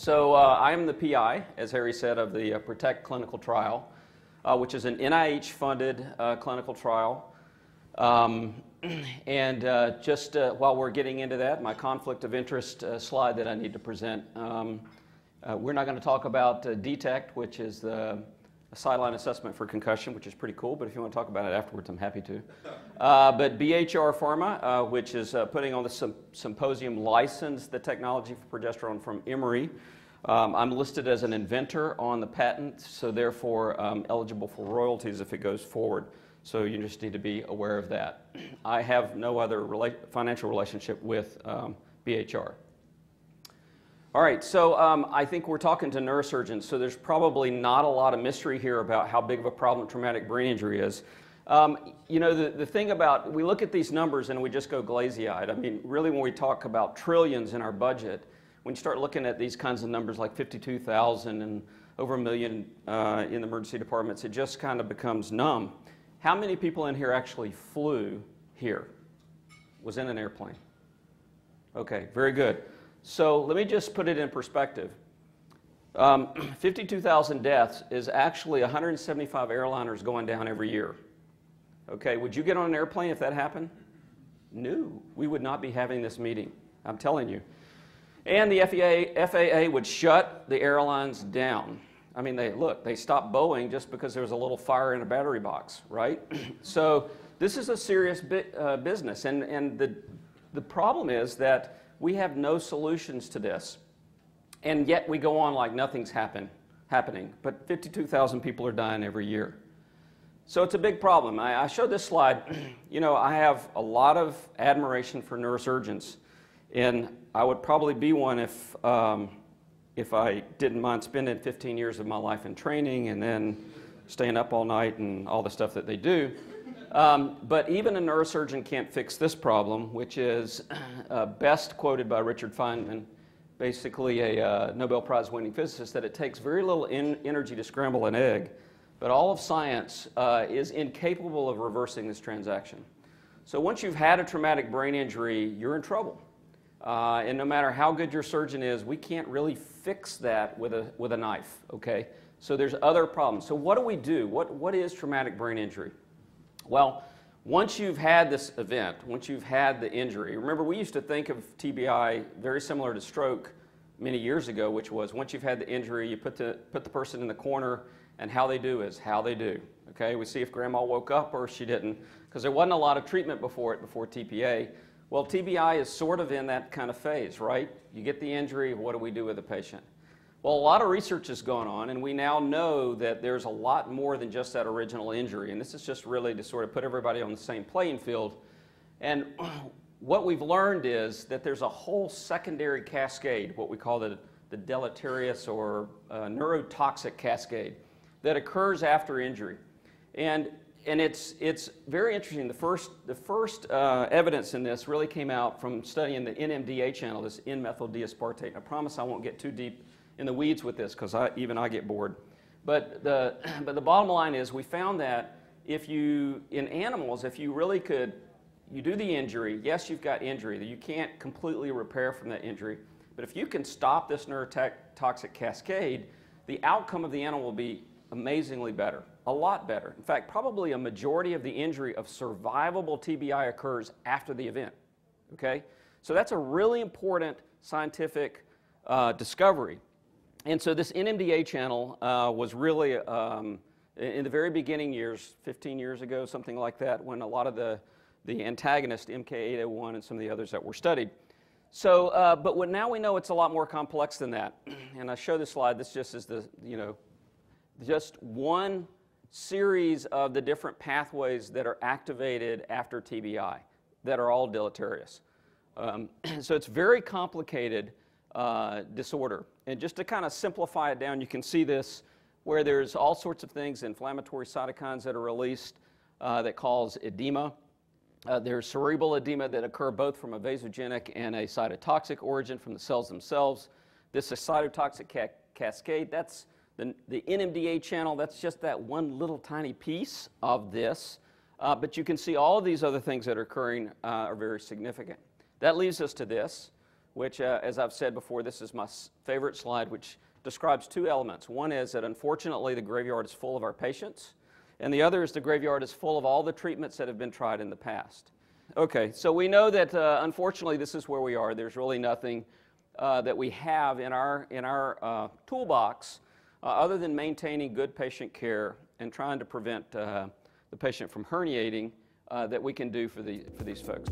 So I am the PI, as Harry said, of the ProTECTIII clinical trial, which is an NIH-funded clinical trial. Just while we're getting into that, my conflict of interest slide that I need to present. We're not going to talk about DETECT, which is the sideline assessment for concussion, which is pretty cool, but if you want to talk about it afterwards, I'm happy to. But BHR Pharma, which is putting on the Symposium, licensed the technology for progesterone from Emory. I'm listed as an inventor on the patent, so therefore eligible for royalties if it goes forward. So you just need to be aware of that. I have no other financial relationship with BHR. All right, so I think we're talking to neurosurgeons, so there's probably not a lot of mystery here about how big of a problem traumatic brain injury is. You know, the thing about, we look at these numbers and we just go glazy-eyed. I mean, really when we talk about trillions in our budget, when you start looking at these kinds of numbers like 52,000 and over 1 million in the emergency departments, it just kind of becomes numb. How many people in here actually flew here? Was in an airplane? Okay, very good. So let me just put it in perspective. 52,000 deaths is actually 175 airliners going down every year. Okay, would you get on an airplane if that happened? No, we would not be having this meeting, I'm telling you. And the FAA would shut the airlines down. I mean, they stopped Boeing just because there was a little fire in a battery box, right? So this is a serious business, and the problem is that we have no solutions to this, and yet we go on like nothing's happening, but 52,000 people are dying every year. So it's a big problem. I showed this slide. You know, I have a lot of admiration for neurosurgeons, and I would probably be one if I didn't mind spending 15 years of my life in training and then staying up all night and all the stuff that they do. But even a neurosurgeon can't fix this problem, which is best quoted by Richard Feynman, basically a Nobel Prize winning physicist, that it takes very little energy to scramble an egg, but all of science is incapable of reversing this transaction. So once you've had a traumatic brain injury, you're in trouble. And no matter how good your surgeon is, we can't really fix that with a knife, okay? So there's other problems. So what do we do? What is traumatic brain injury? Well, once you've had this event, once you've had the injury, remember we used to think of TBI very similar to stroke many years ago, which was once you've had the injury, you put the person in the corner, and how they do is how they do, okay? We see if grandma woke up or she didn't, because there wasn't a lot of treatment before TPA. Well, TBI is sort of in that kind of phase, right? You get the injury, what do we do with the patient? Well, a lot of research has gone on, and we now know that there's a lot more than just that original injury, and this is just really to sort of put everybody on the same playing field. And what we've learned is that there's a whole secondary cascade, what we call the deleterious or neurotoxic cascade, that occurs after injury. And it's very interesting. The first evidence in this really came out from studying the NMDA channel, this N-methyl D-aspartate. I promise I won't get too deep in the weeds with this because even I get bored. But the bottom line is we found that in animals, if you really could, you do the injury, yes, you've got injury, that you can't completely repair from that injury, but if you can stop this neurotoxic cascade, the outcome of the animal will be amazingly better, a lot better. In fact, probably a majority of the injury of survivable TBI occurs after the event, okay? So that's a really important scientific discovery. And so this NMDA channel was really, in the very beginning years, 15 years ago, something like that, when a lot of the antagonists, MK801 and some of the others that were studied. So, but now we know it's a lot more complex than that. And I show this slide, this just is just one series of the different pathways that are activated after TBI that are all deleterious. So it's very complicated disorder. And just to kind of simplify it down, you can see this where there's all sorts of things, inflammatory cytokines that are released that cause edema. There's cerebral edema that occur both from a vasogenic and a cytotoxic origin from the cells themselves. This is cytotoxic cascade. That's the NMDA channel. That's just that one little tiny piece of this. But you can see all of these other things that are occurring are very significant. That leads us to this, which, as I've said before, this is my favorite slide, which describes two elements. One is that unfortunately the graveyard is full of our patients, and the other is the graveyard is full of all the treatments that have been tried in the past. Okay, so we know that unfortunately this is where we are. There's really nothing that we have in our toolbox other than maintaining good patient care and trying to prevent the patient from herniating that we can do for these folks.